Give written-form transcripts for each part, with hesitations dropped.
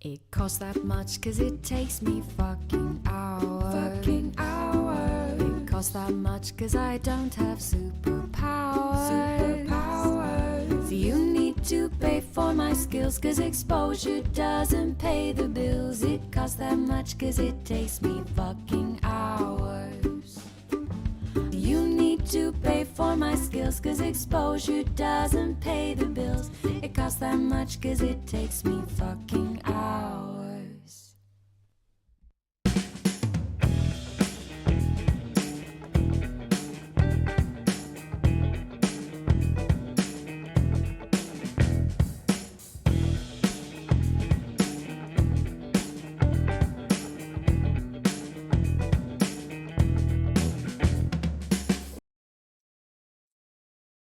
It costs that much 'cause it takes me fucking hours. Fucking hours. It costs that much 'cause I don't have superpowers. Superpowers. So you need to pay for my skills 'cause exposure doesn't pay the bills. It costs that much 'cause it takes me fucking hours. You need to pay for my skills 'cause exposure doesn't pay the bills. It costs that much 'cause it takes me fucking hours.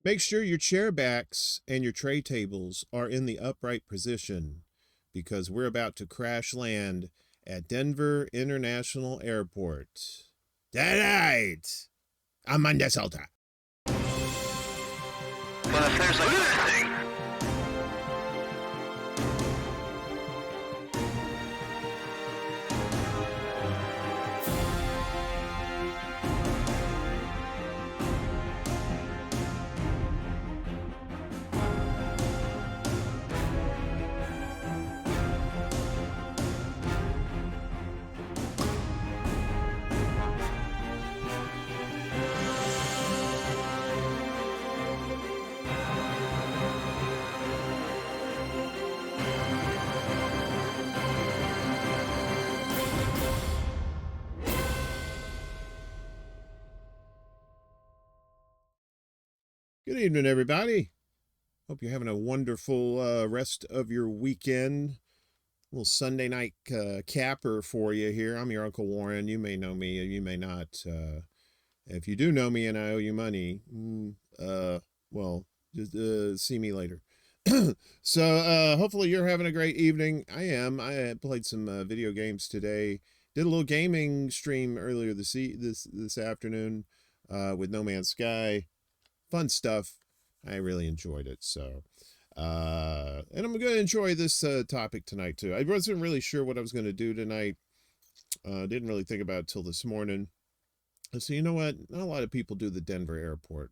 Make sure your chair backs and your tray tables are in the upright position because we're about to crash land at Denver International Airport. Tonight, I'm Mundus. Well, if there's a good thing. Good evening, everybody. Hope you're having a wonderful rest of your weekend. A little Sunday night capper for you here. I'm your Uncle Warren. You may know me, or you may not. If you do know me and I owe you money, well, just see me later. So hopefully you're having a great evening. I am. I played some video games today. Did a little gaming stream earlier this afternoon with No Man's Sky. Fun stuff. I really enjoyed it. So, and I'm going to enjoy this topic tonight too. I wasn't really sure what I was going to do tonight. Didn't really think about it till this morning. So you know what? Not a lot of people do the Denver airport.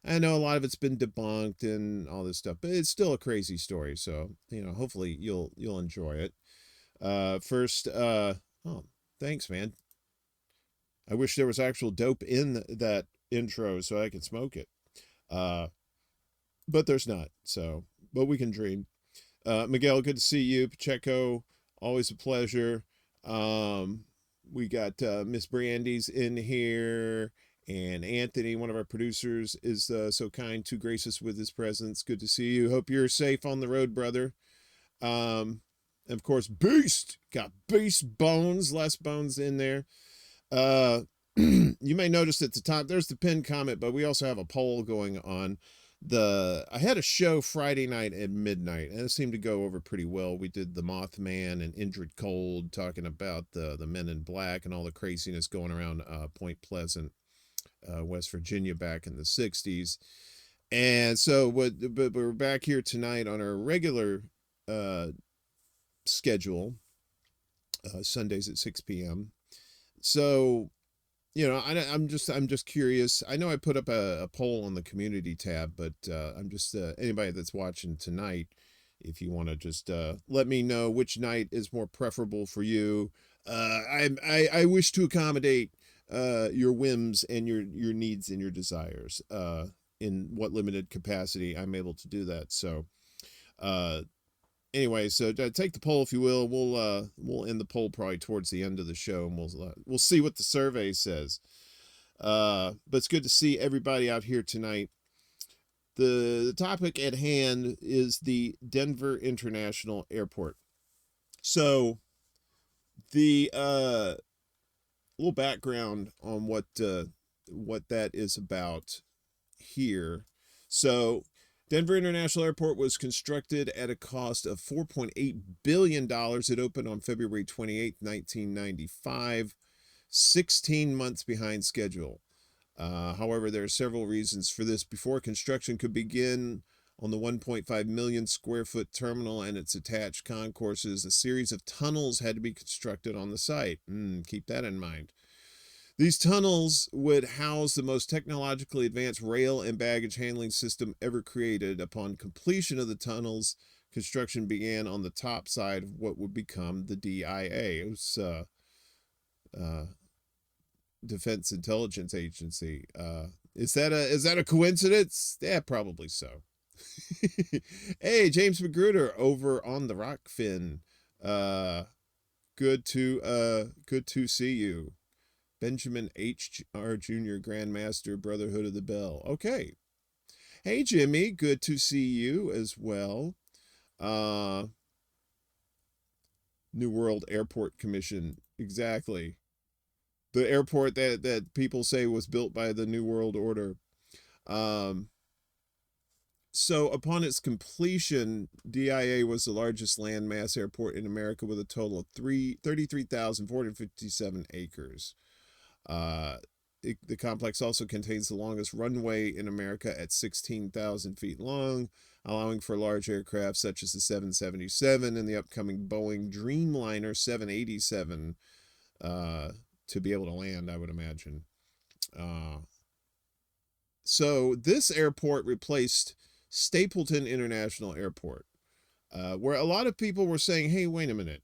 I know a lot of it's been debunked and all this stuff, but it's still a crazy story. So, you know, hopefully you'll enjoy it. First, oh, thanks, man. I wish there was actual dope in that intro so I could smoke it. But there's not, so, but we can dream. Miguel, good to see you. Pacheco, always a pleasure. We got Miss Brandy's in here, and Anthony, one of our producers, is so kind to grace us with his presence. Good to see you. Hope you're safe on the road, brother. And of course, Beast, got Beast Bones, Les Bones in there. You may notice at the top, there's the pinned comment, but we also have a poll going on. I had a show Friday night at midnight, and it seemed to go over pretty well. We did the Mothman and Indrid Cold, talking about the Men in Black and all the craziness going around Point Pleasant, West Virginia back in the 60s. And so but we're back here tonight on our regular schedule, Sundays at 6 p.m. So, you know, I'm just curious. I know I put up a poll on the community tab, but I'm just anybody that's watching tonight, if you want to just let me know which night is more preferable for you. I wish to accommodate your whims and your needs and your desires in what limited capacity I'm able to do that. So anyway, so take the poll if you will. We'll end the poll probably towards the end of the show, and we'll see what the survey says. But it's good to see everybody out here tonight. The topic at hand is the Denver International Airport. So the little background on what that is about here. So Denver International Airport was constructed at a cost of $4.8 billion. It opened on February 28, 1995. 16 months behind schedule. However, there are several reasons for this. Before construction could begin on the 1.5 million square foot terminal and its attached concourses, a series of tunnels had to be constructed on the site. Keep that in mind. These tunnels would house the most technologically advanced rail and baggage handling system ever created. Upon completion of the tunnels, construction began on the top side of what would become the DIA. It was Defense Intelligence Agency. Is that a coincidence? Yeah, probably so. Hey, James Magruder over on the Rockfin. Good to see you. Benjamin H.R. Jr., Grandmaster, Brotherhood of the Bell. Okay. Hey, Jimmy. Good to see you as well. New World Airport Commission. Exactly. The airport that people say was built by the New World Order. So upon its completion, DIA was the largest landmass airport in America with a total of 33,457 acres. The complex also contains the longest runway in America at 16,000 feet long, allowing for large aircraft such as the 777 and the upcoming Boeing Dreamliner 787 to be able to land, I would imagine. So this airport replaced Stapleton International Airport, where a lot of people were saying, hey, wait a minute.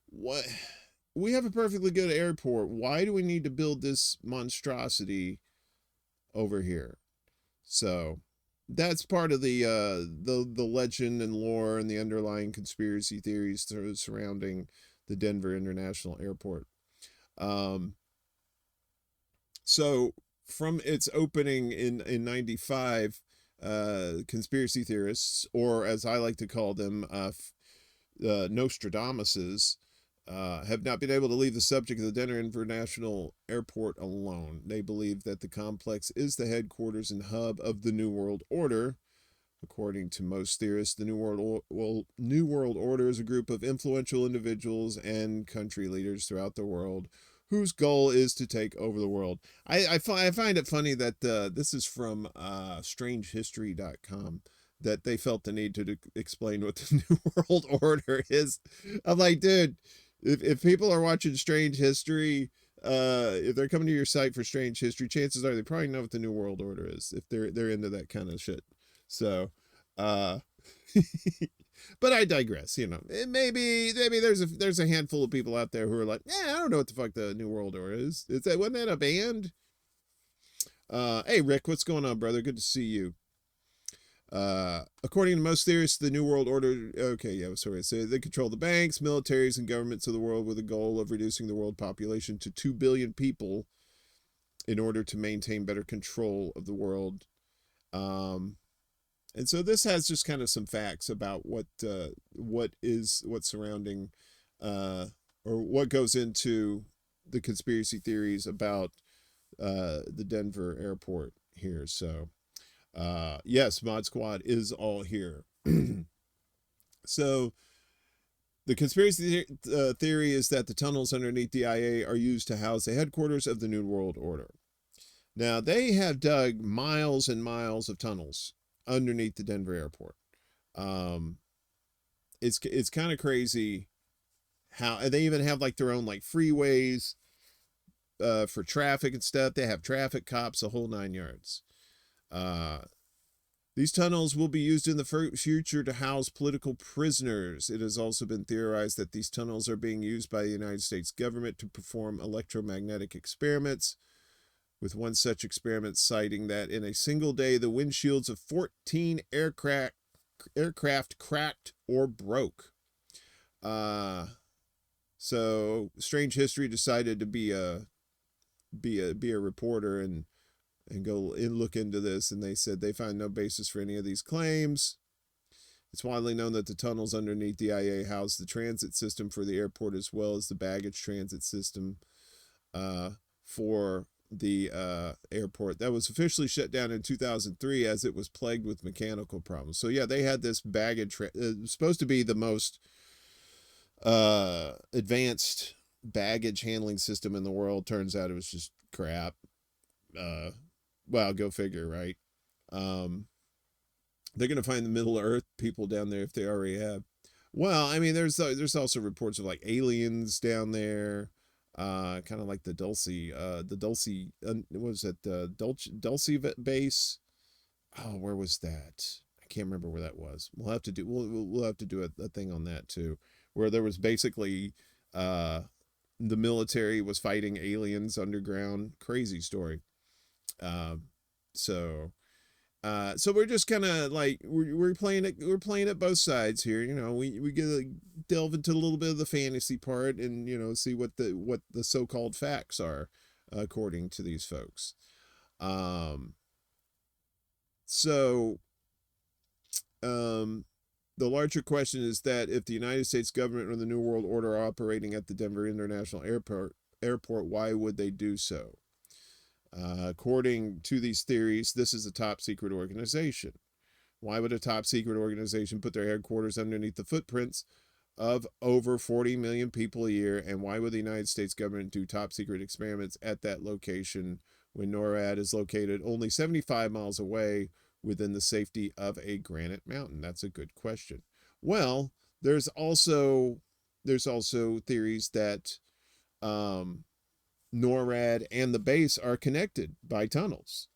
What? We have a perfectly good airport. Why do we need to build this monstrosity over here? So that's part of the legend and lore and the underlying conspiracy theories surrounding the Denver International Airport. So from its opening in 95, conspiracy theorists, or as I like to call them, Nostradamuses, have not been able to leave the subject of the Denver International Airport alone. They believe that the complex is the headquarters and hub of the New World Order. According to most theorists, the New World Order is a group of influential individuals and country leaders throughout the world whose goal is to take over the world. I find it funny that this is from strangehistory.com, that they felt the need to explain what the New World Order is. I'm like, dude, if people are watching Strange History, if they're coming to your site for Strange History, chances are they probably know what the New World Order is, if they're into that kind of shit. So, but I digress. Maybe there's a handful of people out there who are like, I don't know what the fuck the New World Order is. Wasn't that a band? Hey Rick, what's going on, brother? Good to see you. According to most theorists, the New World Order, so they control the banks, militaries, and governments of the world with the goal of reducing the world population to 2 billion people in order to maintain better control of the world. And so this has just kind of some facts about what's surrounding, or what goes into the conspiracy theories about the Denver airport here. So, yes, Mod Squad is all here. So the conspiracy theory is that the tunnels underneath the IA are used to house the headquarters of the New World Order. Now, they have dug miles and miles of tunnels underneath the Denver airport. It's kind of crazy how, and they even have like their own like freeways for traffic and stuff. They have traffic cops, the whole 9 yards. These tunnels will be used in the future to house political prisoners. It has also been theorized that these tunnels are being used by the United States government to perform electromagnetic experiments, with one such experiment citing that in a single day, the windshields of 14 aircraft cracked or broke. So Strange History decided to be a reporter and go and look into this, and they said they find no basis for any of these claims. It's widely known that the tunnels underneath the IA house the transit system for the airport as well as the baggage transit system for the airport. That was officially shut down in 2003 as it was plagued with mechanical problems. So yeah, they had this baggage, it was supposed to be the most advanced baggage handling system in the world. Turns out it was just crap. Well, go figure, right? They're going to find the Middle Earth people down there if they already have. Well, I mean, there's also reports of like aliens down there, kind of like the Dulce, what was it, the Dulce base? Oh, where was that? I can't remember where that was. We'll have to do a thing on that too, where there was basically the military was fighting aliens underground. Crazy story. So we're just kind of like we're playing it both sides here. You know, we get to delve into a little bit of the fantasy part and, you know, see what the so-called facts are according to these folks. The larger question is that if the United States government or the New World Order are operating at the Denver International Airport, why would they do so? According to these theories, this is a top secret organization. Why would a top secret organization put their headquarters underneath the footprints of over 40 million people a year? And why would the United States government do top secret experiments at that location when NORAD is located only 75 miles away within the safety of a granite mountain? That's a good question. Well, there's also theories that NORAD and the base are connected by tunnels.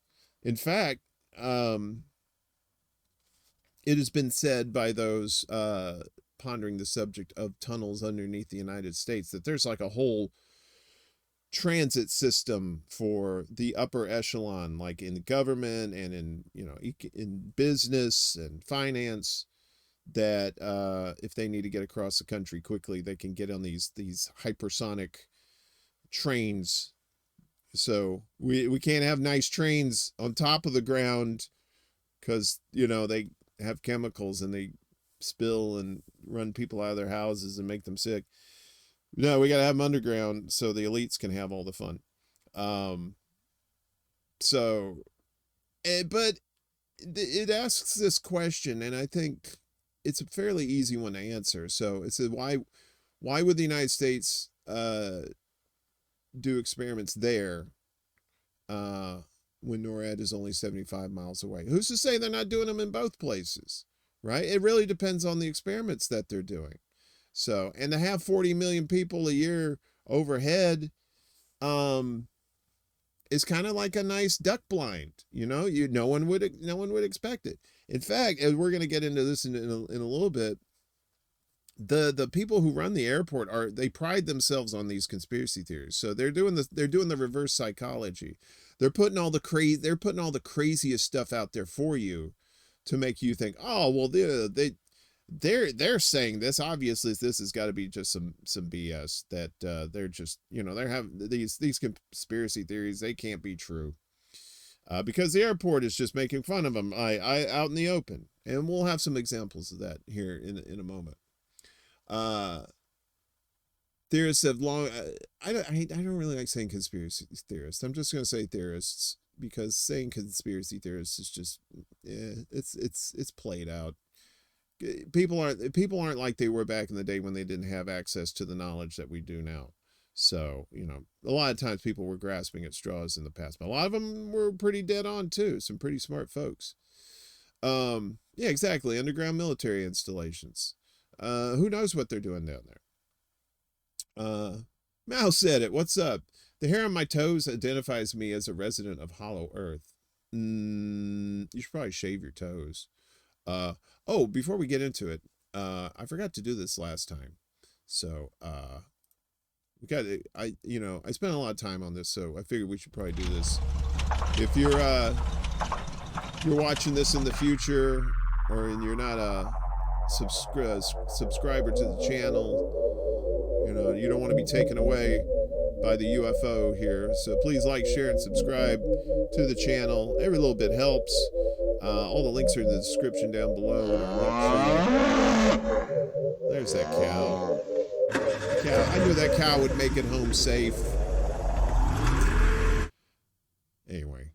In fact, it has been said by those pondering the subject of tunnels underneath the United States that there's like a whole transit system for the upper echelon, like in government and in, you know, in business and finance, that if they need to get across the country quickly, they can get on these hypersonic trains. So we can't have nice trains on top of the ground because, you know, they have chemicals and they spill and run people out of their houses and make them sick. No, we got to have them underground so the elites can have all the fun. But it asks this question, and I think it's a fairly easy one to answer. So it says, why would the United States do experiments there when NORAD is only 75 miles away? Who's to say they're not doing them in both places, right? It really depends on the experiments that they're doing. So, and to have 40 million people a year overhead is kind of like a nice duck blind, you know. No one would expect it. In fact, as we're going to get into this in a little bit, the people who run the airport they pride themselves on these conspiracy theories. So they're doing the reverse psychology. They're putting all the craziest stuff out there for you to make you think, oh well, they're saying this. Obviously, this has got to be just some BS. That they're just, you know, they're having these conspiracy theories. They can't be true because the airport is just making fun of them. Out in the open, and we'll have some examples of that here in a moment. Theorists have long. I don't really like saying conspiracy theorists. I'm just going to say theorists because saying conspiracy theorists is just it's played out. People aren't like they were back in the day when they didn't have access to the knowledge that we do now. So, you know, a lot of times people were grasping at straws in the past, but a lot of them were pretty dead on too. Some pretty smart folks. Yeah, exactly. Underground military installations. Who knows what they're doing down there? Mal said it. What's up? The hair on my toes identifies me as a resident of Hollow Earth. You should probably shave your toes. Oh, before we get into it, I forgot to do this last time. So, I spent a lot of time on this, so I figured we should probably do this. If you're watching this in the future, or you're not a subscriber to the channel, you know, you don't want to be taken away by the UFO here. So please like, share, and subscribe to the channel. Every little bit helps. All the links are in the description down below. There's that cow. I knew that cow would make it home safe. Anyway.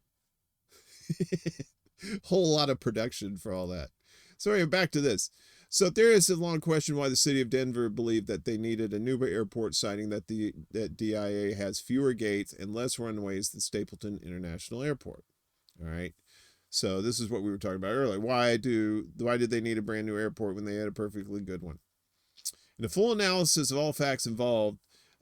Whole lot of production for all that. So anyway, back to this. So there is a long question why the city of Denver believed that they needed a new airport, citing that that DIA has fewer gates and less runways than Stapleton International Airport. All right. So this is what we were talking about earlier. Why did they need a brand new airport when they had a perfectly good one? In a full analysis of all facts involved,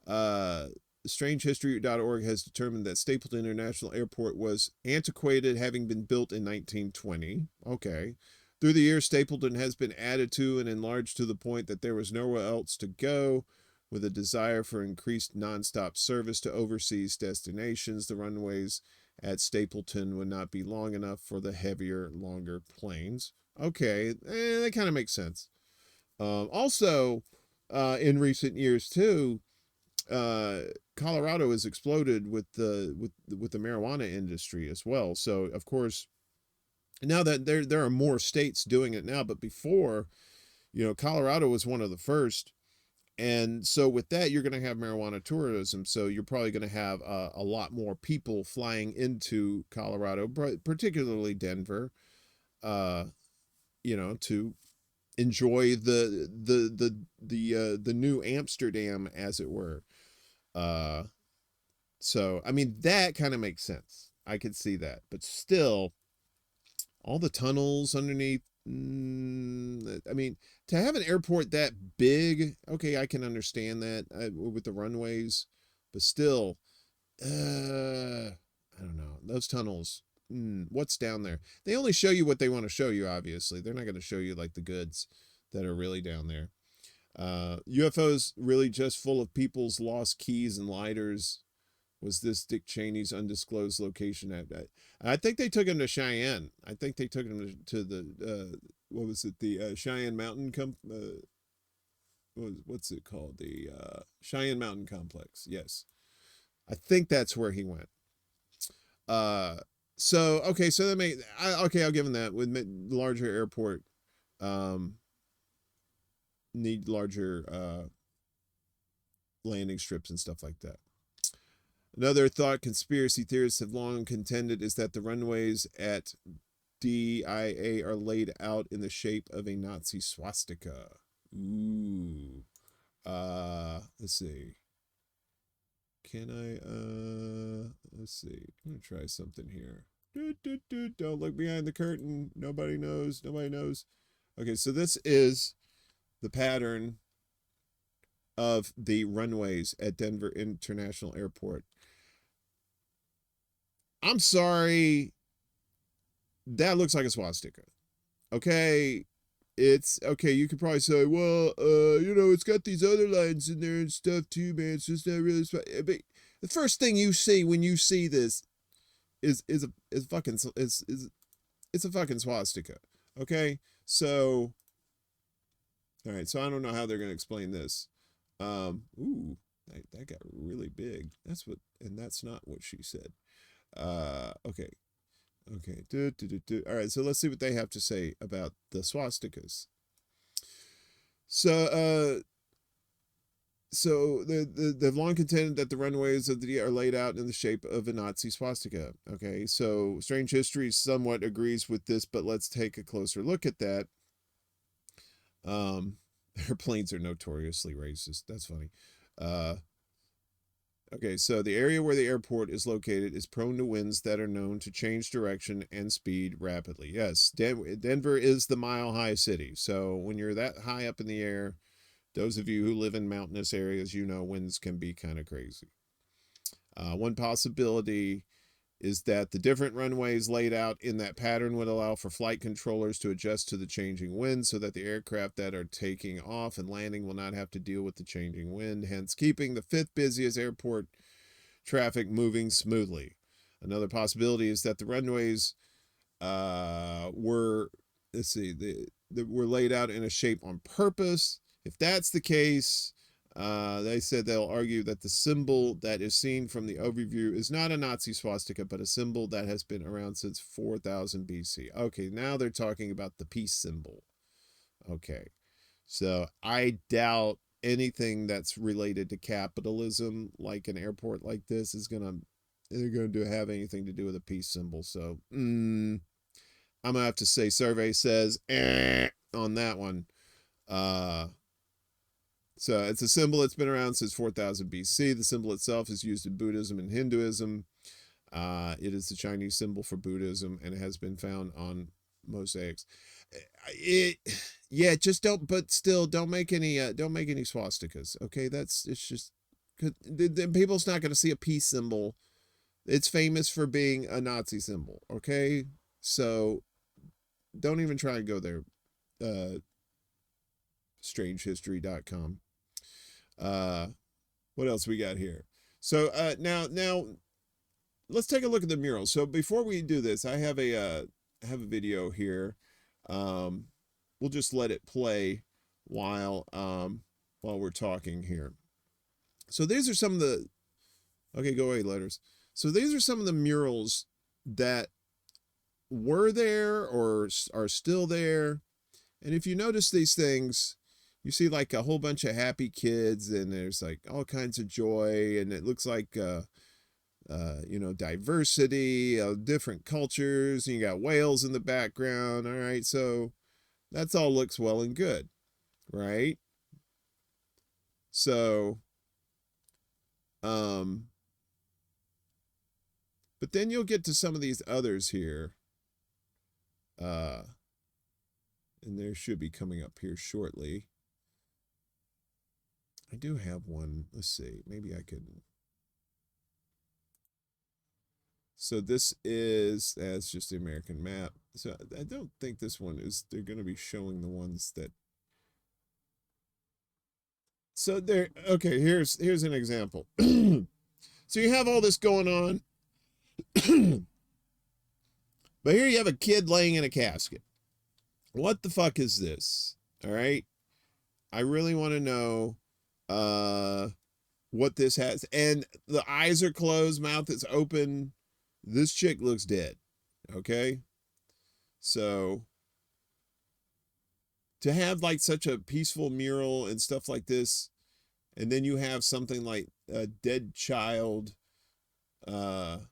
strangehistory.org has determined that Stapleton International Airport was antiquated, having been built in 1920. Okay. Through the years, Stapleton has been added to and enlarged to the point that there was nowhere else to go. With a desire for increased nonstop service to overseas destinations, the runways at Stapleton would not be long enough for the heavier, longer planes. Okay, that kind of makes sense. Also, in recent years too, Colorado has exploded with the marijuana industry as well. So of course, now that there are more states doing it now, but before, Colorado was one of the first. And so with that, you're going to have marijuana tourism. So you're probably going to have a lot more people flying into Colorado, particularly Denver, to enjoy the new Amsterdam, as it were. So I mean, that kind of makes sense. I could see that, but still, all the tunnels underneath. I mean, to have an airport that big, okay, I can understand that with the runways, but still, I don't know. Those tunnels, what's down there? They only show you what they want to show you, obviously. They're not going to show you like the goods that are really down there. UFOs really just full of people's lost keys and lighters. Was this Dick Cheney's undisclosed location at? I think they took him to Cheyenne. I think they took him to the what was it? The Cheyenne Mountain what's it called? The Cheyenne Mountain Complex. Yes, I think that's where he went. So okay, so that I'll give him that. With larger airport, need larger landing strips and stuff like that. Another thought conspiracy theorists have long contended is that the runways at DIA are laid out in the shape of a Nazi swastika. Ooh. Let's see. Let's see. I'm going to try something here. Don't look behind the curtain. Nobody knows. Okay, so this is the pattern of the runways at Denver International Airport. I'm sorry. That looks like a swastika. Okay. It's okay. You could probably say, well, it's got these other lines in there and stuff too, man. It's just not really. But the first thing you see when you see this is a fucking swastika. Okay. So, all right. So I don't know how they're gonna explain this. Ooh, that got really big. That's not what she said. Okay. All right, so let's see what they have to say about the swastikas. So they've long contended that the runways of the DIA are laid out in the shape of a Nazi swastika. Okay, so Strange History somewhat agrees with this, but let's take a closer look at that. Airplanes are notoriously racist. That's funny. Okay, so the area where the airport is located is prone to winds that are known to change direction and speed rapidly. Yes, Denver is the mile-high city. So when you're that high up in the air, those of you who live in mountainous areas, winds can be kind of crazy. One possibility is that the different runways laid out in that pattern would allow for flight controllers to adjust to the changing wind so that the aircraft that are taking off and landing will not have to deal with the changing wind, hence keeping the fifth busiest airport traffic moving smoothly. Another possibility is that the runways were laid out in a shape on purpose. If that's the case, they said they'll argue that the symbol that is seen from the overview is not a Nazi swastika, but a symbol that has been around since 4000 BC. Okay, now they're talking about the peace symbol. Okay, so I doubt anything that's related to capitalism, like an airport like this, is gonna have anything to do with a peace symbol. So I'm gonna have to say survey says on that one. So it's a symbol that's been around since 4000 BC. The symbol itself is used in Buddhism and Hinduism. It is the Chinese symbol for Buddhism, and it has been found on mosaics. Yeah, just don't. But still, don't make any swastikas. Okay, it's just the people's not going to see a peace symbol. It's famous for being a Nazi symbol. Okay, so don't even try and go there. Strangehistory.com. What else we got here? So now let's take a look at the murals. So before we do this, I have a video here. We'll just let it play while we're talking here. So these are some of the, okay, go away, letters. So these are some of the murals that were there or are still there. And if you notice these things, you see like a whole bunch of happy kids, and there's like all kinds of joy, and it looks like diversity of different cultures, and you got whales in the background. All right, so that's all looks well and good, right? So but then you'll get to some of these others here, and there should be coming up here shortly. I do have one. Let's see, maybe I could. So this is, that's just the American map. So I don't think this one is, they're going to be showing the ones that. So there, okay, here's an example. So you have all this going on. But here you have a kid laying in a casket. What the fuck is this? All right. I really want to know what this has. And the eyes are closed, mouth is open. This chick looks dead. Okay. So to have like such a peaceful mural and stuff like this, and then you have something like a dead child in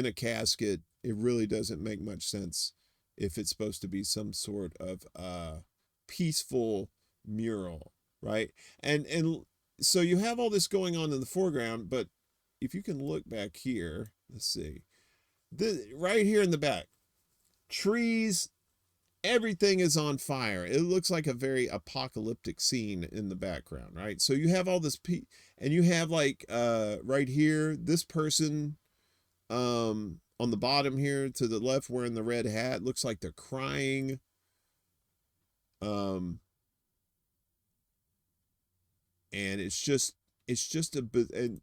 a casket, it really doesn't make much sense if it's supposed to be some sort of peaceful mural, right? And so you have all this going on in the foreground, but if you can look back here, let's see, right here in the back, trees, everything is on fire. It looks like a very apocalyptic scene in the background, right? So you have all this and you have like right here, this person on the bottom here to the left wearing the red hat, looks like they're crying. And it's just and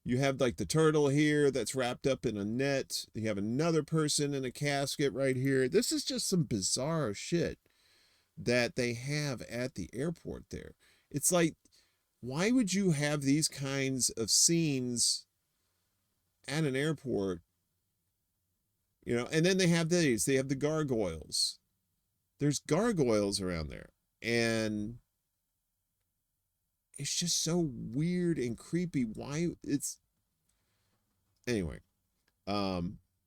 you have like the turtle here that's wrapped up in a net. You have another person in a casket right here. This is just some bizarre shit that they have at the airport there. It's like, why would you have these kinds of scenes at an airport? You know, and then they have these. They have the gargoyles. There's gargoyles around there. And it's just so weird and creepy. Why it's anyway.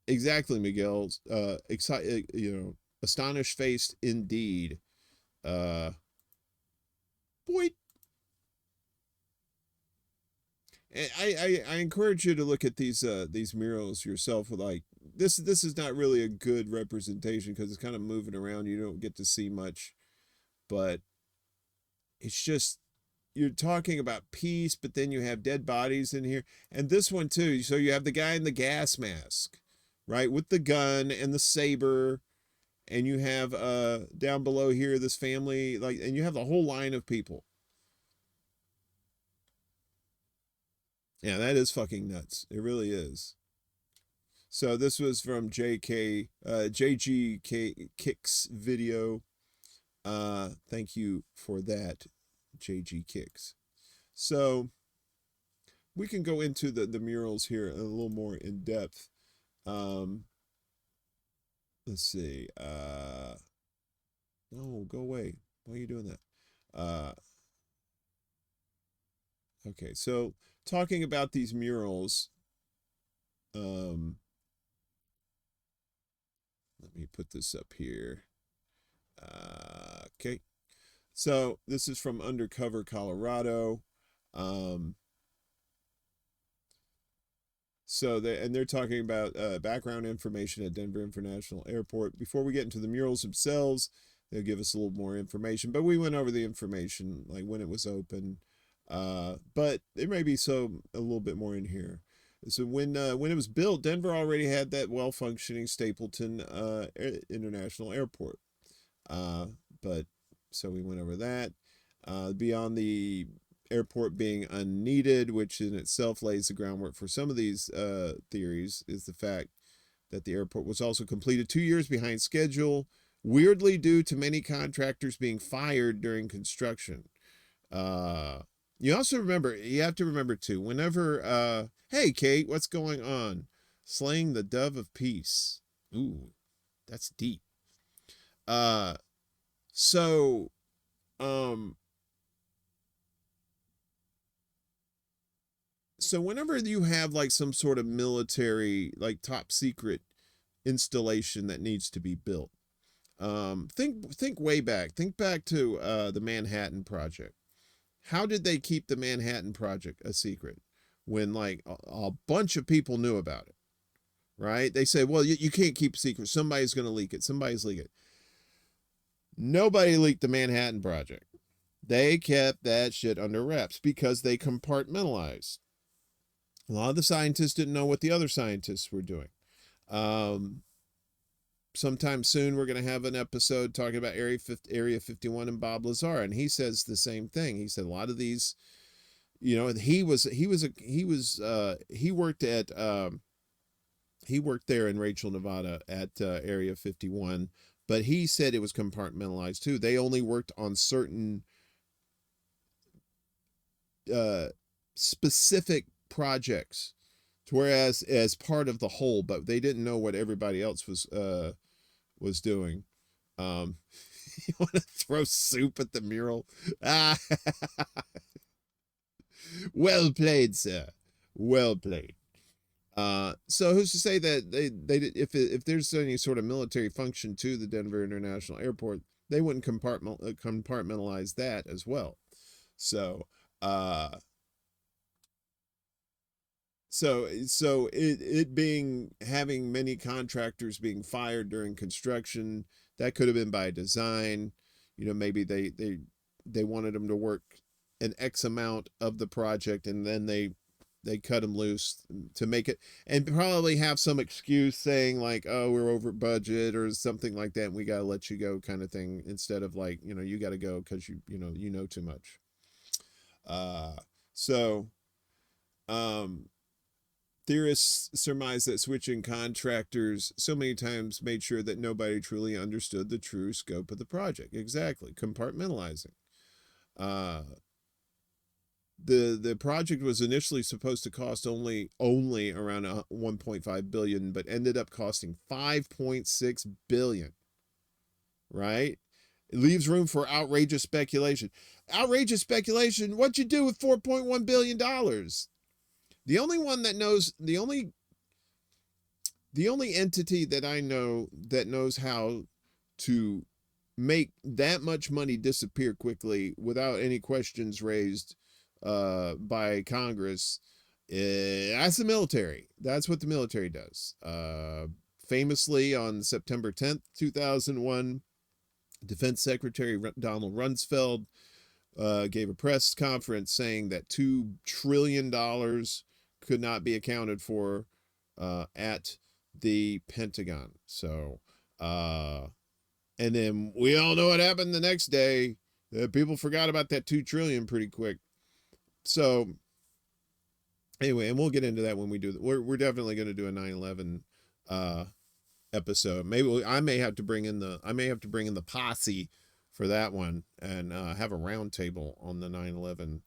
Exactly, Miguel. Astonished faced indeed. Boy. I encourage you to look at these murals yourself. Like this is not really a good representation because it's kind of moving around. You don't get to see much, but it's just, you're talking about peace, but then you have dead bodies in here. And this one too. So you have the guy in the gas mask, right? With the gun and the saber. And you have down below here, this family, like, and you have the whole line of people. Yeah, that is fucking nuts. It really is. So this was from JGK Kicks video. Thank you for that, JG Kicks. So we can go into the murals here a little more in depth. Let's see. No, go away. Why are you doing that? Okay, so talking about these murals, let me put this up here. Okay, So this is from Undercover Colorado. They're talking about background information at Denver International Airport. Before we get into the murals themselves, they'll give us a little more information. But we went over the information, like when it was open. But there may be a little bit more in here. So when it was built, Denver already had that well-functioning Stapleton International Airport. But so we went over that. Beyond the airport being unneeded, which in itself lays the groundwork for some of these theories, is the fact that the airport was also completed 2 years behind schedule, weirdly due to many contractors being fired during construction. You have to remember too, whenever, hey Kate, what's going on? Slaying the dove of peace. Ooh, that's deep. So, so whenever you have like some sort of military, like top secret installation that needs to be built, think way back. Think back to the Manhattan Project. How did they keep the Manhattan Project a secret when like a bunch of people knew about it? Right? They say, well, you can't keep a secret. Somebody's going to leak it. Somebody's leak it. Nobody leaked the Manhattan Project. They kept that shit under wraps because they compartmentalized. A lot of the scientists didn't know what the other scientists were doing. Sometime soon, we're going to have an episode talking about Area 51 and Bob Lazar, and he says the same thing. He said a lot of these, he worked there in Rachel, Nevada at Area 51, but he said it was compartmentalized too. They only worked on certain specific projects, whereas as part of the whole, but they didn't know what everybody else was doing. You want to throw soup at the mural? Ah, well played, sir. Well played. So who's to say that if there's any sort of military function to the Denver International Airport, they wouldn't compartmentalize that as well. So it being having many contractors being fired during construction, that could have been by design. Maybe they wanted them to work an X amount of the project, and then they cut them loose to make it, and probably have some excuse saying like, oh, we're over budget or something like that, and we got to let you go kind of thing, instead of like, you got to go because you know too much. Theorists surmise that switching contractors so many times made sure that nobody truly understood the true scope of the project. Exactly. Compartmentalizing. The project was initially supposed to cost only around 1.5 billion, but ended up costing 5.6 billion. Right? It leaves room for outrageous speculation. Outrageous speculation. What'd you do with $4.1 billion? The only one that knows, the only entity that I know that knows how to make that much money disappear quickly without any questions raised by Congress, that's the military. That's what the military does. Famously, on September 10th, 2001, Defense Secretary Donald Rumsfeld gave a press conference saying that $2 trillion could not be accounted for at the Pentagon. So, and then we all know what happened the next day. People forgot about that $2 trillion pretty quick. So, anyway, and we'll get into that when we do. We're definitely going to do a 9/11 episode. Maybe I may have to bring in the posse for that one, and have a round table on the 9/11.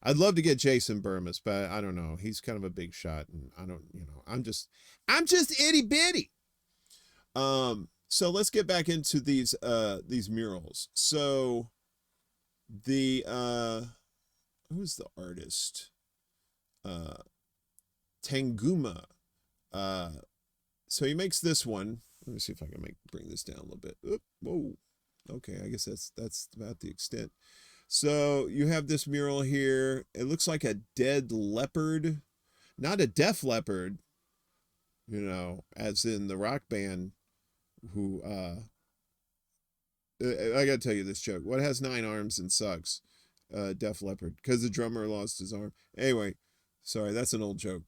I'd love to get Jason Burmis, but I don't know. He's kind of a big shot, and I don't, I'm just itty bitty. So let's get back into these murals. So who's the artist? Tanguma. So he makes this one. Let me see if I can bring this down a little bit. Whoa. Okay, I guess that's about the extent. So you have this mural here. It looks like a dead leopard, not a deaf leopard, as in the rock band who I gotta tell you this joke. What has 9 arms and sucks? Def Leppard, because the drummer lost his arm. Anyway, sorry, that's an old joke.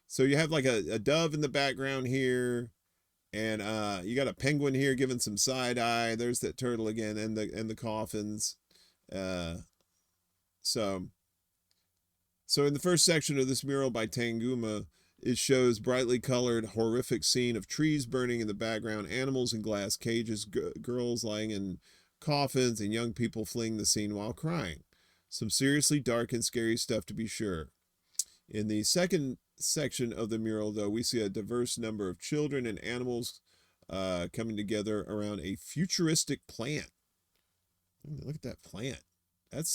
So you have like a dove in the background here, and you got a penguin here giving some side eye. There's that turtle again, and the coffins. Uh, so in the first section of this mural by Tanguma, it shows brightly colored, horrific scene of trees burning in the background, animals in glass cages, girls lying in coffins, and young people fleeing the scene while crying. Some seriously dark and scary stuff, to be sure. In the second section of the mural, though, we see a diverse number of children and animals coming together around a futuristic plant. Look at that plant. That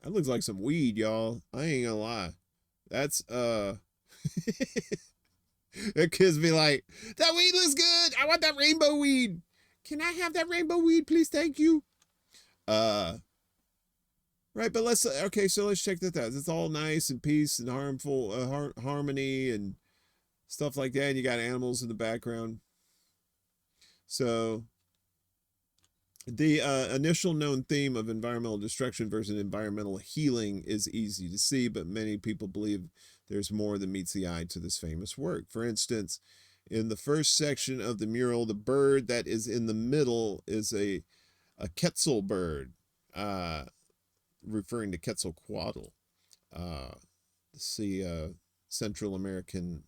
looks like some weed, y'all. I ain't gonna lie. That's That kids be like, that weed looks good. I want that rainbow weed. Can I have that rainbow weed, please? Thank you. Right, but let's check that out. It's all nice and peace and harmony and stuff like that. And you got animals in the background. So the initial known theme of environmental destruction versus environmental healing is easy to see, but many people believe there's more than meets the eye to this famous work. For instance, in the first section of the mural, the bird that is in the middle is a quetzal bird, referring to Quetzalcoatl, Central American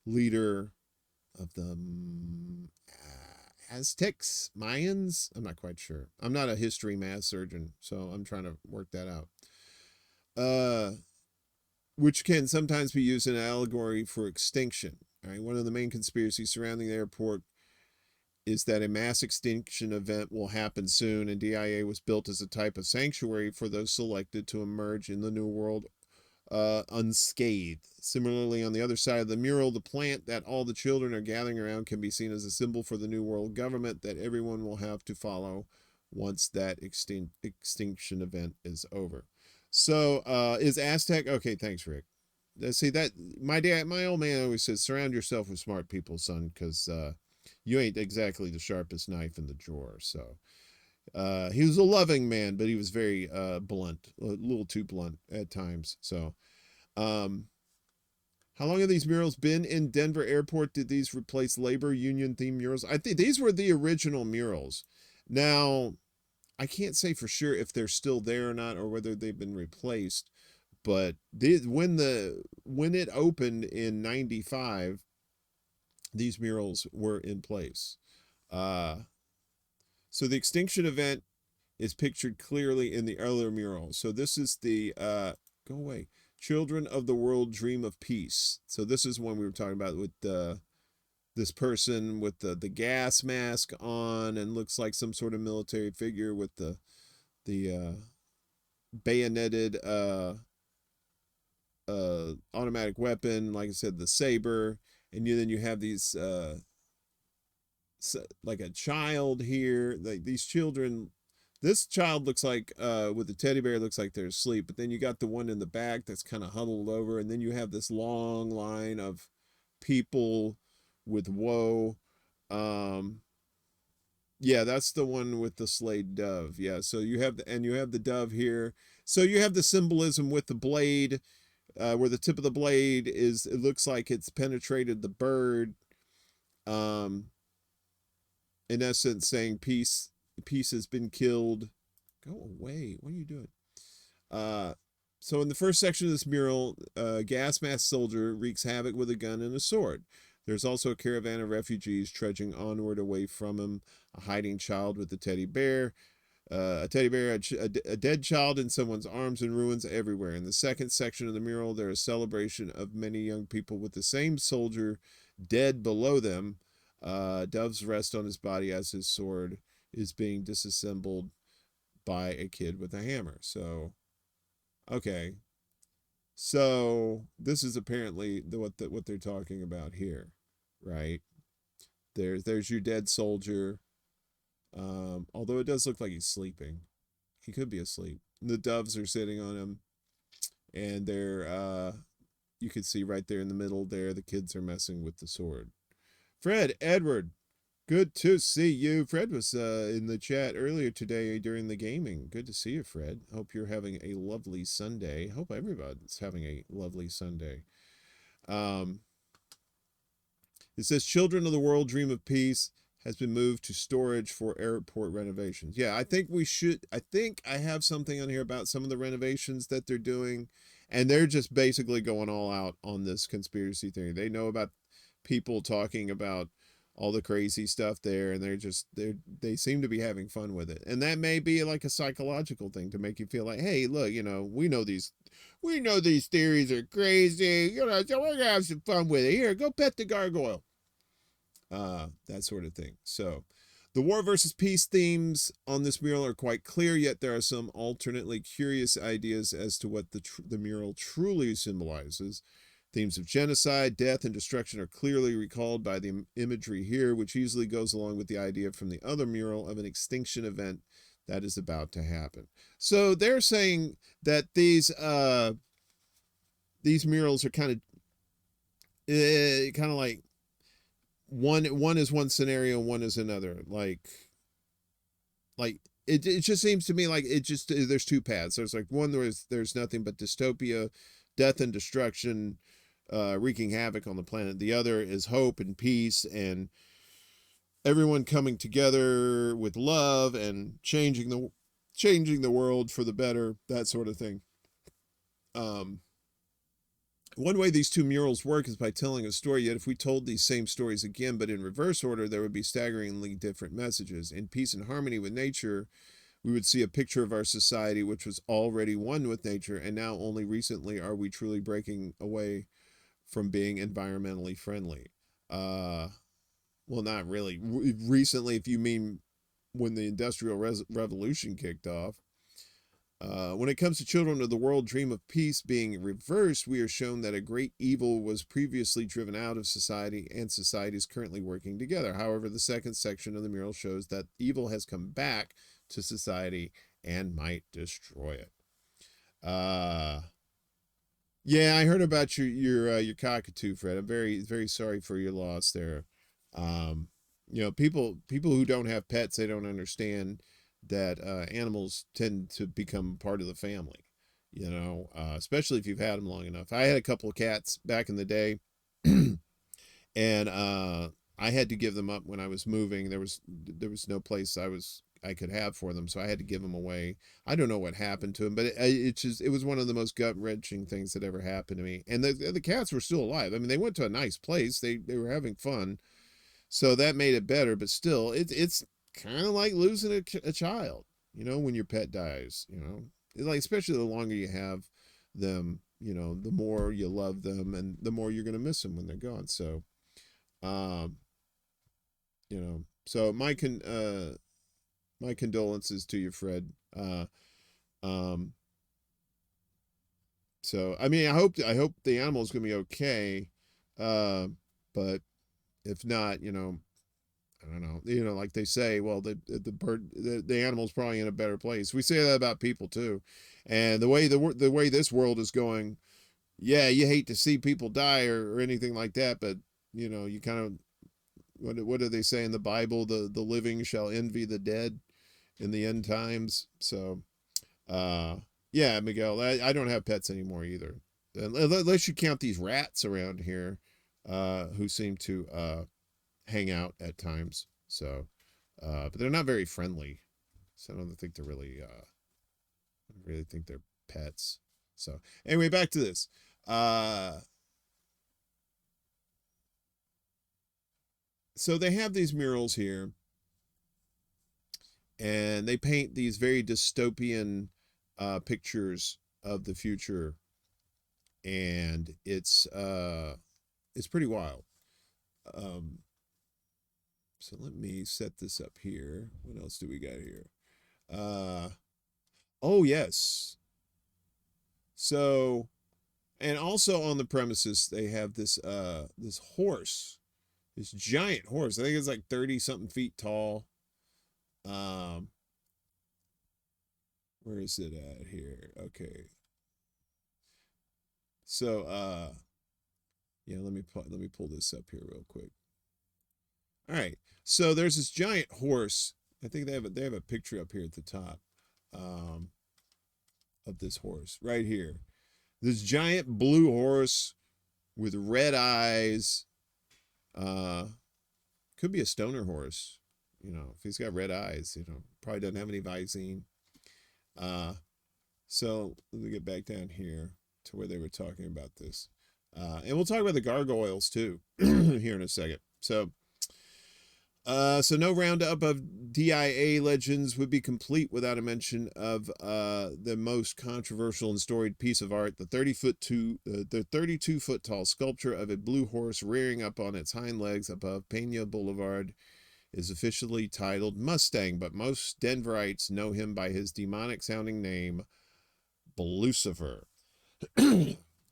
leader of the Aztecs, Mayans. I'm not quite sure. I'm not a history math surgeon, so I'm trying to work that out. Which can sometimes be used in an allegory for extinction. All right, one of the main conspiracies surrounding the airport is that a mass extinction event will happen soon, and DIA was built as a type of sanctuary for those selected to emerge in the New World unscathed. Similarly, on the other side of the mural, the plant that all the children are gathering around can be seen as a symbol for the New World government that everyone will have to follow once that extinction event is over. So, is Aztec... Okay, thanks, Rick. See, that my old man always says, surround yourself with smart people, son, because you ain't exactly the sharpest knife in the drawer. So he was a loving man, but he was very blunt, a little too blunt at times. So how long have these murals been in Denver Airport? Did these replace labor union themed murals? I think these were the original murals. Now, I can't say for sure if they're still there or not, or whether they've been replaced. But when it opened in '95, these murals were in place. So the extinction event is pictured clearly in the earlier mural. So this is the go away. Children of the World Dream of Peace. So this is one we were talking about with this person with the gas mask on and looks like some sort of military figure with the bayoneted automatic weapon, like I said, the saber, and then you have these like a child here. Like these children, this child looks like with the teddy bear looks like they're asleep, but then you got the one in the back that's kind of huddled over, and then you have this long line of people with woe. Yeah, that's the one with the slayed dove. Yeah, so you have the dove here. So you have the symbolism with the blade, where the tip of the blade is, it looks like it's penetrated the bird. In essence, saying peace has been killed. Go away. What are you doing? So in the first section of this mural, a gas mask soldier wreaks havoc with a gun and a sword. There's also a caravan of refugees trudging onward away from him, a hiding child with a teddy bear, a dead child in someone's arms, and ruins everywhere. In the second section of the mural, there is a celebration of many young people with the same soldier dead below them. Doves rest on his body as his sword is being disassembled by a kid with a hammer. So, okay. So this is apparently what they're talking about here, right? There's your dead soldier. Although it does look like he's sleeping. He could be asleep. The doves are sitting on him, and they're you can see right there in the middle there, the kids are messing with the sword. Fred, Edward, good to see you. Fred was in the chat earlier today during the gaming. Good to see you, Fred. Hope you're having a lovely Sunday. Hope everybody's having a lovely Sunday. It says, Children of the World Dream of Peace has been moved to storage for airport renovations. Yeah, I think I have something on here about some of the renovations that they're doing, and they're just basically going all out on this conspiracy theory. They know about people talking about all the crazy stuff there, and they seem to be having fun with it. And that may be like a psychological thing to make you feel like, hey, look, we know these theories are crazy, so we're gonna have some fun with it. Here, go pet the gargoyle. That sort of thing. So the war versus peace themes on this mural are quite clear, yet there are some alternately curious ideas as to what the mural truly symbolizes. Themes of genocide, death, and destruction are clearly recalled by the imagery here, which easily goes along with the idea from the other mural of an extinction event that is about to happen. So they're saying that these murals are kind of like one is one scenario, one is another. Like it just seems to me like there's two paths. There's like one where there's nothing but dystopia, death and destruction, wreaking havoc on the planet. The other is hope and peace and everyone coming together with love and changing the world for the better, that sort of thing. One way these two murals work is by telling a story, yet if we told these same stories again but in reverse order, there would be staggeringly different messages. In peace and harmony with nature, we would see a picture of our society which was already one with nature, and now only recently are we truly breaking away from being environmentally friendly. Well, not really. Recently, if you mean when the Industrial Revolution kicked off. When it comes to children of the world dream of peace being reversed, we are shown that a great evil was previously driven out of society and society is currently working together. However, the second section of the mural shows that evil has come back to society and might destroy it. Yeah, I heard about your cockatoo, Fred. I'm very, very sorry for your loss there. People who don't have pets, they don't understand that animals tend to become part of the family, especially if you've had them long enough. I had a couple of cats back in the day, and I had to give them up when I was moving. There was no place I could have for them, so I had to give them away. I don't know what happened to them, but it was one of the most gut-wrenching things that ever happened to me. And the cats were still alive. I mean, they went to a nice place. They were having fun, so that made it better. But still, it's kind of like losing a child, when your pet dies, like, especially the longer you have them, the more you love them and the more you're going to miss them when they're gone. So, so my condolences to you, Fred. So, I mean, I hope the animal's going to be okay. But if not, I don't know, like they say, well, the animal's probably in a better place. We say that about people too. And the way this world is going, yeah, you hate to see people die or anything like that, but you kind of, what do they say in the Bible? The living shall envy the dead in the end times. So, yeah, Miguel, I don't have pets anymore either. Unless you count these rats around here, who seem to, hang out at times. So, but they're not very friendly. So I don't think they're really, think they're pets. So anyway, back to this. So they have these murals here and they paint these very dystopian, pictures of the future. And it's pretty wild. So let me set this up here. What else do we got here? Oh, yes. So, and also on the premises, they have this horse This giant horse. I think it's like 30 something feet tall. Where is it at here? Okay. So, yeah, let me pull this up here real quick. All right. So there's this giant horse. I think they have a picture up here at the top, of this horse right here. This giant blue horse with red eyes. Could be a stoner horse. If he's got red eyes, probably doesn't have any Visine. So let me get back down here to where they were talking about this. And we'll talk about the gargoyles too here in a second. So no roundup of DIA legends would be complete without a mention of the most controversial and storied piece of art, the 32-foot tall sculpture of a blue horse rearing up on its hind legs above Pena Boulevard is officially titled Mustang, but most Denverites know him by his demonic-sounding name, Lucifer.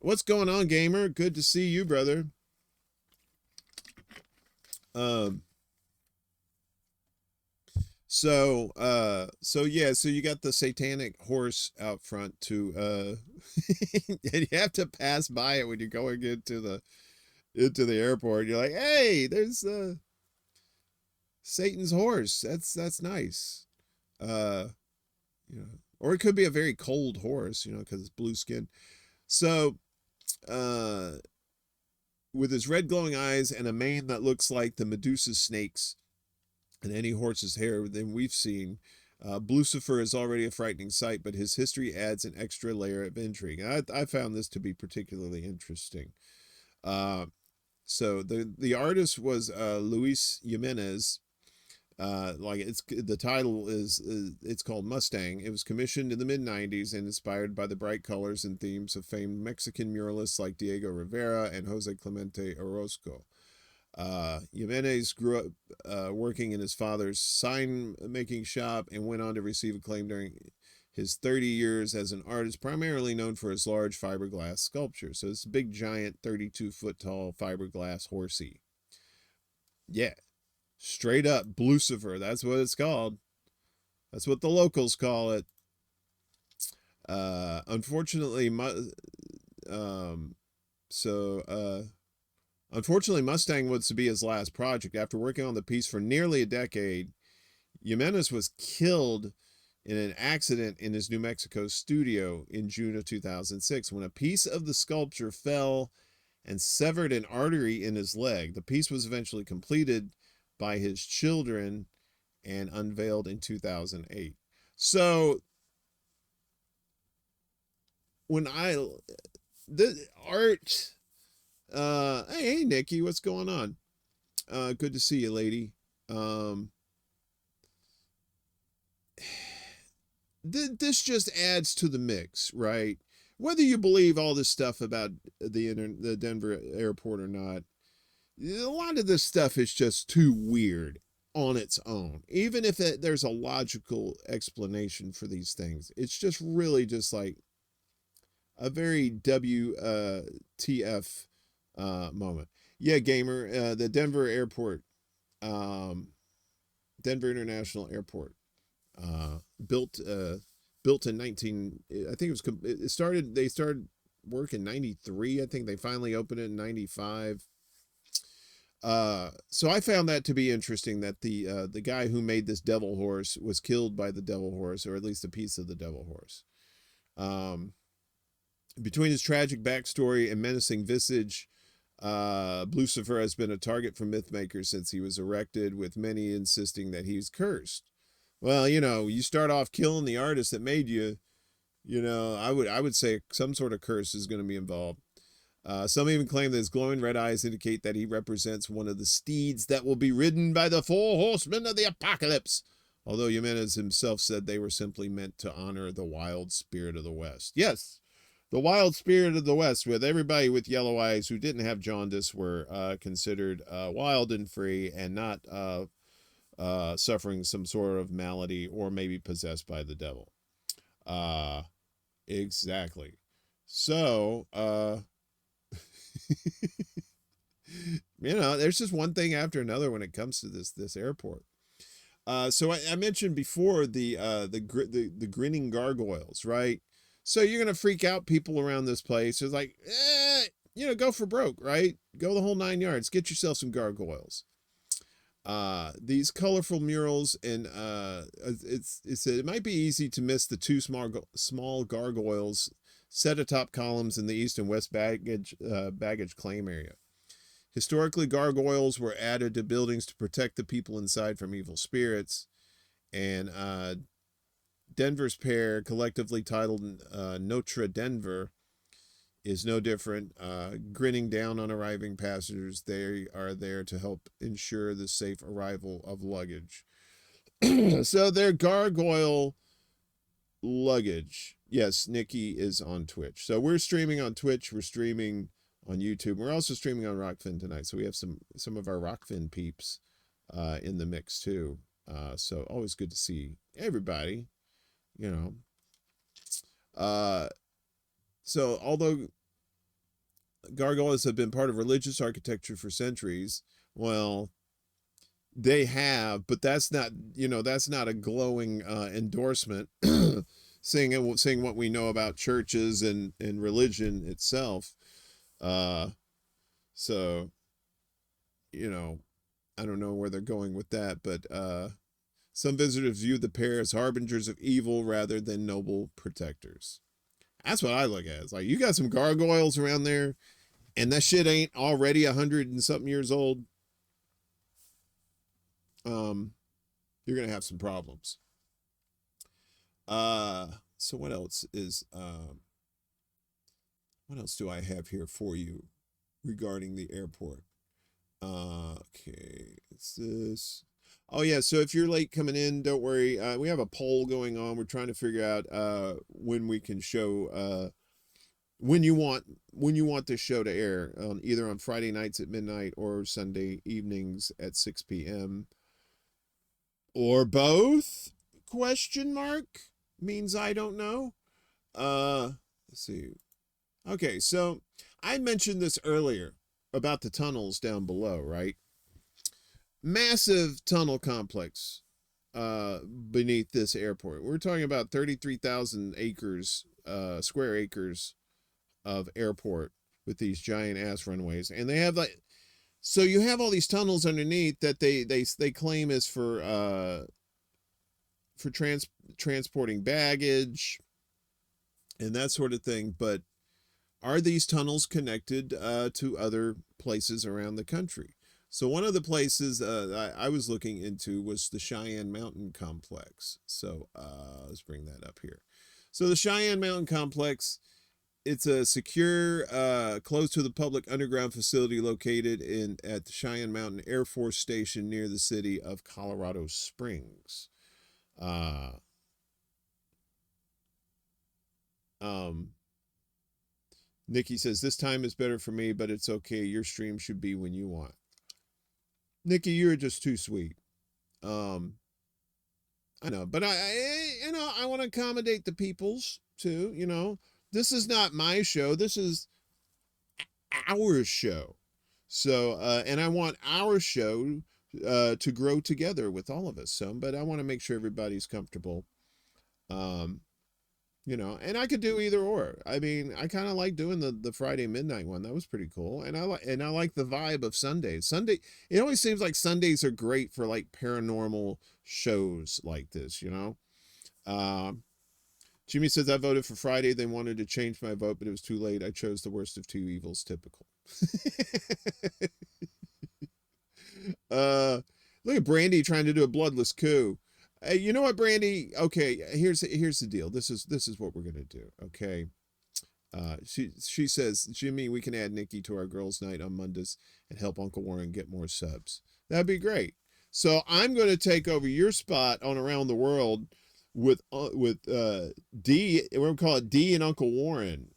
What's going on, gamer? Good to see you, brother. So you got the satanic horse out front to and you have to pass by it when you're going into the airport. You're like, hey, there's Satan's horse. That's nice. Or it could be a very cold horse, because it's blue skin. So with his red glowing eyes and a mane that looks like the Medusa snakes and any horse's hair than we've seen, Lucifer is already a frightening sight, but his history adds an extra layer of intrigue. I found this to be particularly interesting. So the artist was Luis Jimenez. The title it's called Mustang. It was commissioned in the mid-90s and inspired by the bright colors and themes of famed Mexican muralists like Diego Rivera and Jose Clemente Orozco. Jimenez grew up working in his father's sign-making shop and went on to receive acclaim during his 30 years as an artist, primarily known for his large fiberglass sculpture. So it's a big, giant, 32-foot-tall fiberglass horsey. Yeah, straight up Lucifer. That's what it's called. That's what the locals call it. Unfortunately, Mustang was to be his last project. After working on the piece for nearly a decade, Jimenez was killed in an accident in his New Mexico studio in June of 2006 when a piece of the sculpture fell and severed an artery in his leg. The piece was eventually completed by his children and unveiled in 2008. So when the art, hey Nikki, what's going on? Good to see you, lady. This just adds to the mix, right? Whether you believe all this stuff about the Denver airport or not, a lot of this stuff is just too weird on its own. Even if there's a logical explanation for these things, it's just really just like a very WTF moment. Yeah, gamer, the Denver airport, Denver International Airport, built in 19, I think they started work in 93. I think they finally opened it in 95. So I found that to be interesting that the guy who made this devil horse was killed by the devil horse, or at least a piece of the devil horse. Between his tragic backstory and menacing visage, Lucifer has been a target for mythmakers since he was erected, with many insisting that he's cursed. Well, you start off killing the artist that made you, I would say some sort of curse is going to be involved. Some even claim that his glowing red eyes indicate that he represents one of the steeds that will be ridden by the 4 horsemen of the apocalypse. Although Jimenez himself said they were simply meant to honor the wild spirit of the West. Yes, the wild spirit of the West, with everybody with yellow eyes who didn't have jaundice were considered wild and free and not suffering some sort of malady or maybe possessed by the devil. Exactly. So, there's just one thing after another when it comes to this airport. So I mentioned before the grinning gargoyles, right? So you're gonna freak out people around this place. It's like, go for broke, right? Go the whole 9 yards. Get yourself some gargoyles. These colorful murals, and it might be easy to miss the two small gargoyles set atop columns in the east and west baggage claim area. Historically, gargoyles were added to buildings to protect the people inside from evil spirits, and Denver's pair, collectively titled Notre Denver, is no different. Grinning down on arriving passengers, they are there to help ensure the safe arrival of luggage. So they're gargoyle luggage. Yes, Nikki is on Twitch. So we're streaming on Twitch. We're streaming on YouTube. We're also streaming on Rockfin tonight. So we have some of our Rockfin peeps in the mix too. So always good to see everybody, So although gargoyles have been part of religious architecture for centuries, well, they have, but that's not a glowing endorsement saying what we know about churches and religion itself. So I don't know where they're going with that, but some visitors view the pair as harbingers of evil rather than noble protectors. That's what I look at. It's like, you got some gargoyles around there, and that shit ain't already 100 and something years old. You're gonna have some problems. So what else do I have here for you regarding the airport? Okay, it's this. Oh yeah, so if you're late coming in, don't worry. We have a poll going on. We're trying to figure out when we can show when you want this show to air, either on Friday nights at midnight or Sunday evenings at 6 p.m. or both? Question mark means I don't know. Let's see. Okay, so I mentioned this earlier about the tunnels down below, right? Massive tunnel complex beneath this airport. We're talking about 33,000 acres, square acres of airport with these giant ass runways, and they have so you have all these tunnels underneath that they claim is for transporting baggage and that sort of thing. But are these tunnels connected to other places around the country? So one of the places I was looking into was the Cheyenne Mountain Complex. So let's bring that up here. So the Cheyenne Mountain Complex, it's a secure, closed to the public underground facility located at the Cheyenne Mountain Air Force Station near the city of Colorado Springs. Nikki says, this time is better for me, but it's okay. Your stream should be when you want. Nikki, you're just too sweet. I know, but I want to accommodate the peoples too, This is not my show. This is our show. So, and I want our show to grow together with all of us. So, but I want to make sure everybody's comfortable. And I could do either or. I mean, I kind of like doing the Friday midnight one. That was pretty cool. And I like the vibe of Sundays. It always seems like Sundays are great for like paranormal shows like this, Jimmy says, I voted for Friday. They wanted to change my vote, but it was too late. I chose the worst of two evils, typical. Look at Brandy trying to do a bloodless coup. Hey, you know what, Brandy? Okay, here's the deal. This is what we're gonna do. Okay. She says, Jimmy, we can add Nikki to our girls' night on Mundus and help Uncle Warren get more subs. That'd be great. So I'm going to take over your spot on Around the World with D. We're gonna call it D and Uncle Warren.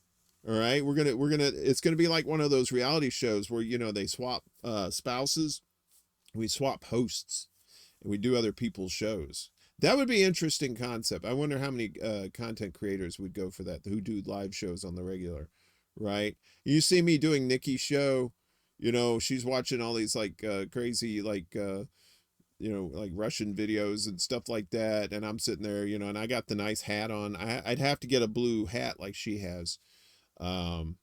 All right, it's gonna be like one of those reality shows where they swap spouses. We swap hosts, and we do other people's shows. That would be an interesting concept. I wonder how many content creators would go for that, who do live shows on the regular, right? You see me doing Nikki's show, she's watching all these like crazy like like Russian videos and stuff like that, and I'm sitting there, and I got the nice hat on. I'd have to get a blue hat like she has. Um,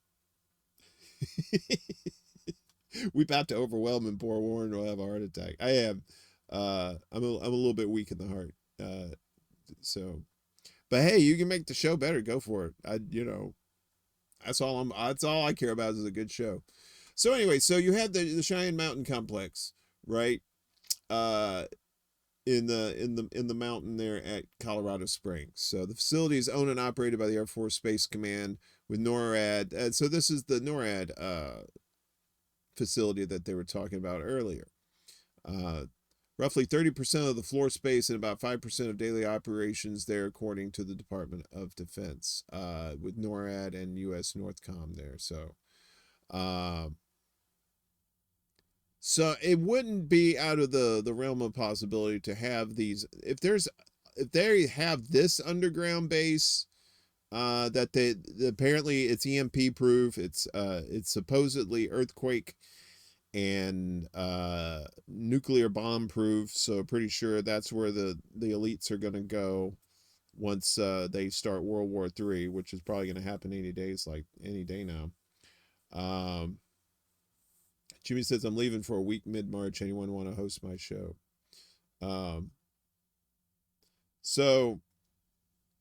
we about to overwhelm him. Poor Warren will have a heart attack. I am. I'm a little bit weak in the heart. So, but hey, you can make the show better. Go for it. That's all I care about is a good show. So anyway, so you have the Cheyenne Mountain Complex, right? In the mountain there at Colorado Springs. So the facility is owned and operated by the Air Force Space Command with NORAD. So this is the NORAD facility that they were talking about earlier. Roughly 30% of the floor space and about 5% of daily operations there, according to the Department of Defense, with NORAD and U.S. Northcom there. So it wouldn't be out of the realm of possibility to have these. If they have this underground base, that they apparently it's EMP proof. It's supposedly earthquake and nuclear bomb proof. So pretty sure that's where the elites are going to go once they start World War III, which is probably going to happen any day now. Jimmy says, I'm leaving for a week mid-March. Anyone want to host my show? So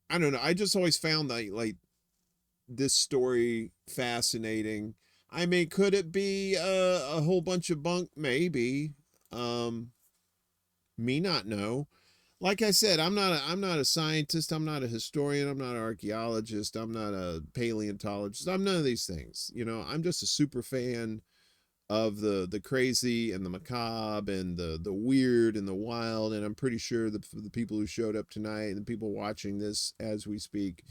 I don't know. I just always found that like this story fascinating. I mean, could it be a whole bunch of bunk? Maybe. Me not know. Like I said, I'm not a scientist. I'm not a historian. I'm not an archaeologist. I'm not a paleontologist. I'm none of these things. I'm just a super fan of the crazy and the macabre and the weird and the wild. And I'm pretty sure the people who showed up tonight and the people watching this as we speak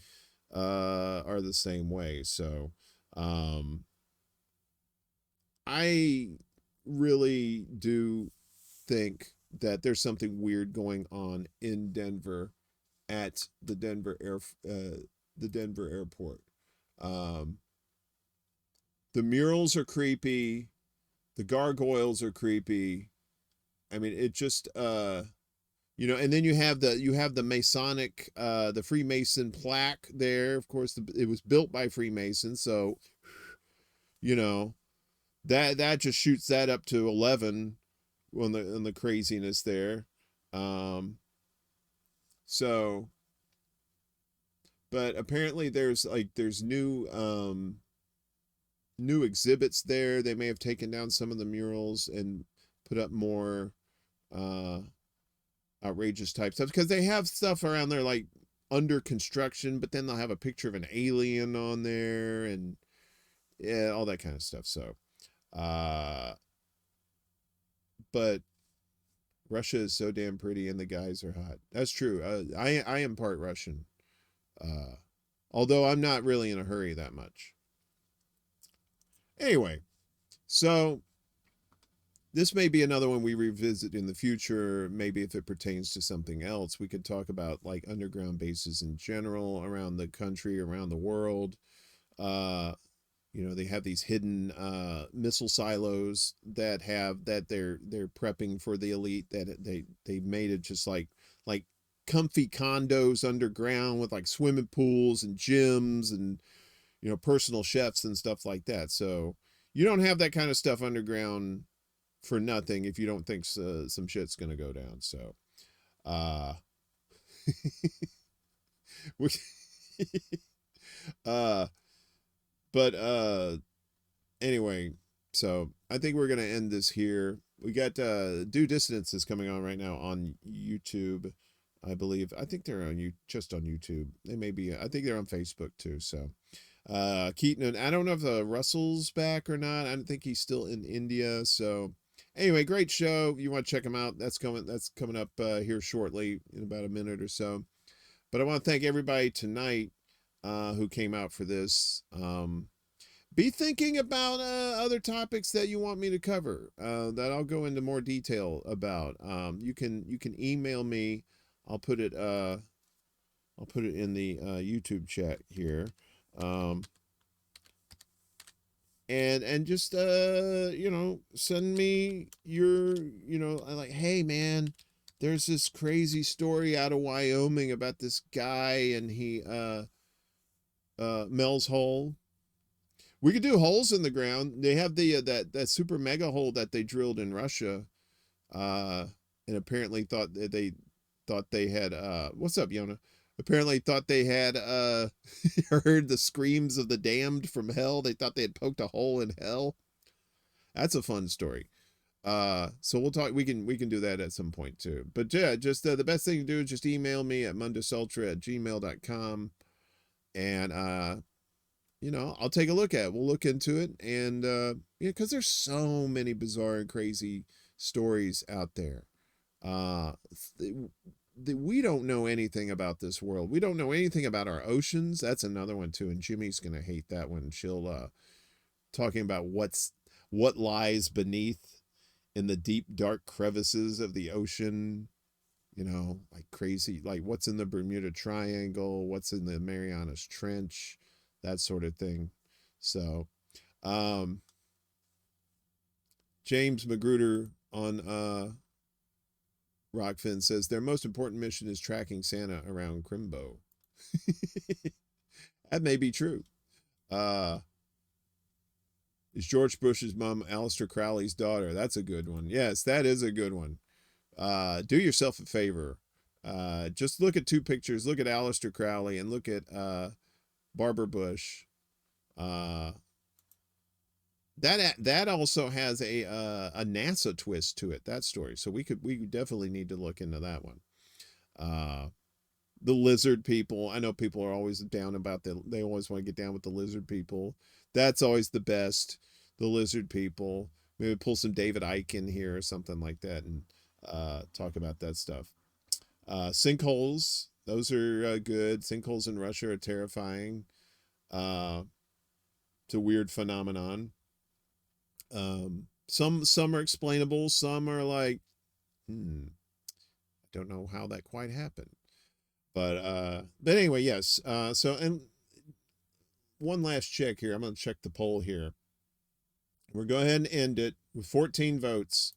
are the same way. So I really do think that there's something weird going on in Denver at the Denver airport. The murals are creepy. The gargoyles are creepy. I mean, it just and then you have the Masonic the Freemason plaque there. Of course, it was built by Freemasons, so that just shoots that up to 11 on the craziness there. So but apparently there's new exhibits there. They may have taken down some of the murals and put up more outrageous type stuff, because they have stuff around there like under construction, but then they'll have a picture of an alien on there and yeah, all that kind of stuff. So but Russia is so damn pretty and the guys are hot. That's true. I am part Russian, although I'm not really in a hurry that much. Anyway, so this may be another one we revisit in the future. Maybe if it pertains to something else, we could talk about like underground bases in general around the country, around the world. They have these hidden missile silos that they're prepping for the elite, that they made it just like comfy condos underground with like swimming pools and gyms and personal chefs and stuff like that. So you don't have that kind of stuff underground for nothing if you don't think some shit's gonna go down. So but anyway, so I think we're gonna end this here. We got Due Dissonance is coming on right now on YouTube, I believe. I think they're just on YouTube. They may be. I think they're on Facebook too. So Keaton, I don't know if Russell's back or not. I don't think he's still in India. So anyway, great show. You want to check him out? That's coming up here shortly in about a minute or so. But I want to thank everybody tonight who came out for this. Be thinking about other topics that you want me to cover that I'll go into more detail about. You can email me. I'll put it in the YouTube chat here. and just send me your, like, hey man, there's this crazy story out of Wyoming about this guy, and he mel's hole. We could do holes in the ground. They have the that super mega hole that they drilled in Russia, and apparently thought they had what's up, Yona? Apparently thought they had heard the screams of the damned from hell. They thought they had poked a hole in hell. That's a fun story. So we'll talk. We can do that at some point too. But yeah, just the best thing to do is just email me at mundusultra@gmail.com, and I'll take a look at it. We'll look into it, and because there's so many bizarre and crazy stories out there. We don't know anything about this world. We don't know anything about our oceans. That's another one too, and Jimmy's gonna hate that one. She'll talking about what lies beneath in the deep dark crevices of the ocean. Like crazy, like what's in the Bermuda Triangle, what's in the Marianas Trench, that sort of thing. So, James Magruder on Rockfin says their most important mission is tracking Santa around Crimbo. That may be true. Is George Bush's mom Aleister Crowley's daughter? That's a good one. Yes, that is a good one. Do yourself a favor. Just look at two pictures. Look at Aleister Crowley and look at Barbara Bush. That also has a NASA twist to it, that story. So we definitely need to look into that one. The lizard people. I know people are always down about they always want to get down with the lizard people. That's always the best. The lizard people. Maybe pull some David Icke in here or something like that and talk about that stuff. Sinkholes. Those are good. Sinkholes in Russia are terrifying. It's a weird phenomenon. Some are explainable, some are like, I don't know how that quite happened. But anyway, yes. So, and one last check here. I'm going to check the poll here. We're going to go ahead and end it with 14 votes.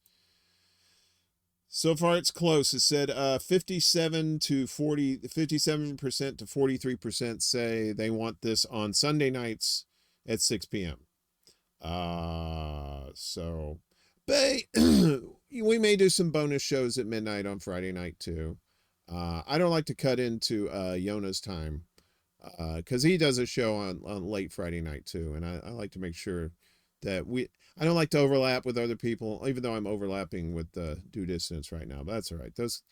So far it's close. It said 57% to 43% say they want this on Sunday nights at 6 p.m. So, but we may do some bonus shows at midnight on Friday night too. I don't like to cut into Yona's time because he does a show on late Friday night too, and I like to make sure that I don't like to overlap with other people, even though I'm overlapping with Due Distance right now. But that's all right. Those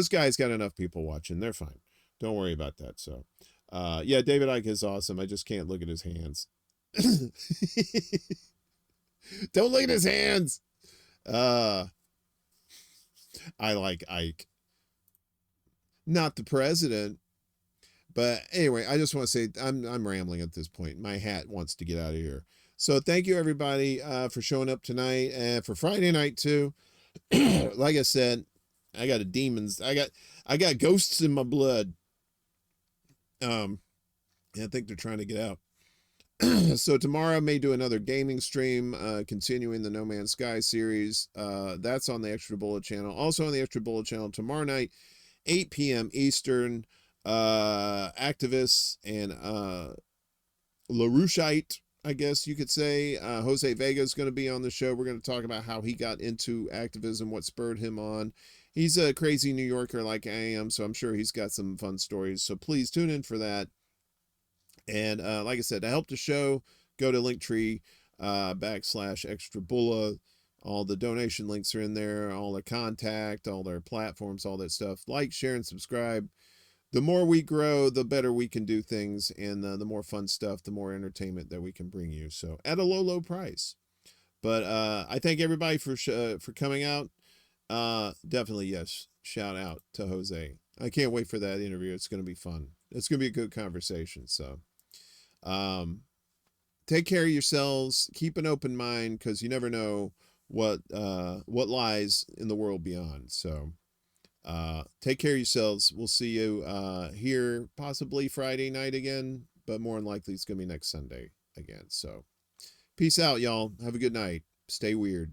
guys got enough people watching. They're fine. Don't worry about that. So, yeah, David Icke is awesome. I just can't look at his hands. Don't look at his hands. I like Ike. Not the president. But anyway, I just want to say I'm rambling at this point. My hat wants to get out of here. So thank you everybody for showing up tonight and for Friday night too. Like I said, I got I got ghosts in my blood. And I think they're trying to get out. So tomorrow I may do another gaming stream, continuing the No Man's Sky series. That's on the ExtraBulla channel. Also on the ExtraBulla channel tomorrow night, 8 p.m. Eastern. Activists and LaRoucheite, I guess you could say. Jose Vega is going to be on the show. We're going to talk about how he got into activism, what spurred him on. He's a crazy New Yorker like I am, so I'm sure he's got some fun stories. So please tune in for that. And like I said, to help the show, go to Linktree /ExtraBulla. All the donation links are in there, all their contact, all their platforms, all that stuff. Like, share, and subscribe. The more we grow, the better we can do things, and the more fun stuff, the more entertainment that we can bring you. So at a low price. But I thank everybody for coming out. Definitely, yes. Shout out to Jose. I can't wait for that interview. It's going to be fun. It's going to be a good conversation. So take care of yourselves. Keep an open mind, because you never know what lies in the world beyond. So take care of yourselves. We'll see you here possibly Friday night again, but more than likely it's going to be next Sunday again. So Peace out, y'all. Have a good night. Stay weird.